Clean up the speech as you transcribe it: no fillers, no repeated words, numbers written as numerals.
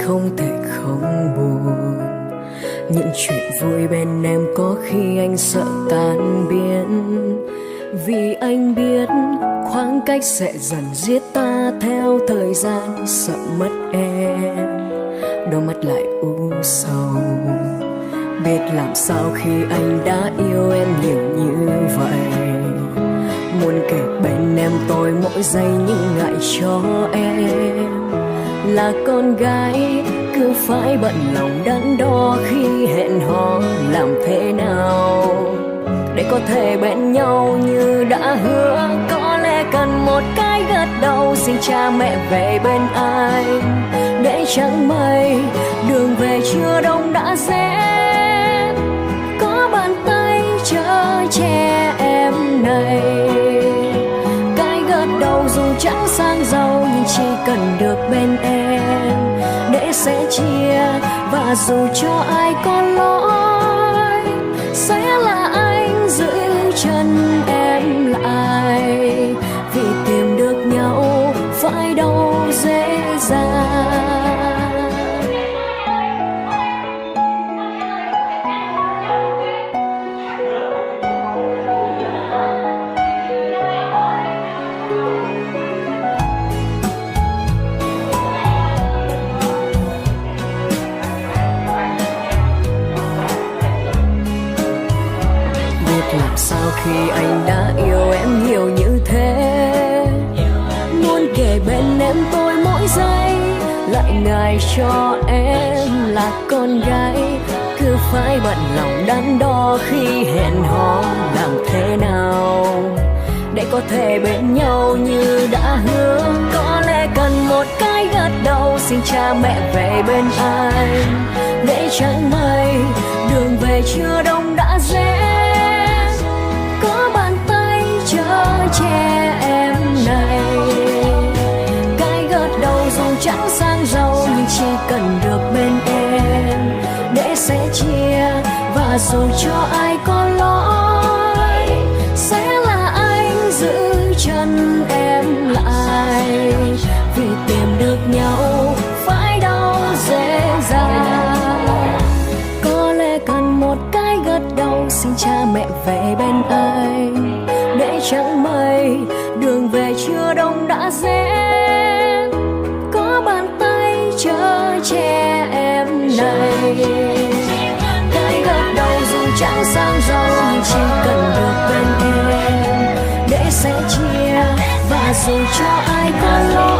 không thể không buồn. Những chuyện vui bên em có khi anh sợ tan biến, vì anh biết khoảng cách sẽ dần giết ta theo thời gian. Sợ mất em, đôi mắt lại u sầu, biết làm sao khi anh đã yêu em nhiều như vậy. Muốn kể bên em tôi mỗi giây nhưng ngại cho em là con gái cứ phải bận lòng đắn đo khi hẹn hò. Làm thế nào để có thể bên nhau như đã hứa? Có lẽ cần một cái gật đầu xin cha mẹ về bên anh, để chẳng may đường về chưa đông đã rẽ. Có bàn tay chở che em này, cái gật đầu dù chẳng sang giàu nhưng chỉ cần được bên em để sẻ chia. Và dù cho ai có lỗi sẽ là anh giữ chân em lại, vì tìm được nhau phải đâu dễ dàng. Làm sao khi anh đã yêu em nhiều như thế, muốn kề bên em tôi mỗi giây, lại ngại cho em là con gái cứ phải bận lòng đắn đo khi hẹn hò. Làm thế nào để có thể bên nhau như đã hứa? Có lẽ cần một cái gật đầu xin cha mẹ về bên anh, để chẳng may đường về chưa đông đã rẽ. Có bàn tay chở che em này, cái gật đầu dù chẳng sang giàu nhưng chỉ cần được bên em để sẻ chia. Và dù cho ai có lỗi sẽ là anh giữ chân em lại, vì tìm được nhau phải đâu dễ dàng. Có lẽ cần một cái gật đầu xin cha mẹ về bên anh, để chẳng may đường về chưa đông đã rẽ. Có bàn tay chở che em này, cái gật đầu dù chẳng sang giàu nhưng chỉ cần được bên em để sẻ chia. Và dù cho ai có lỗi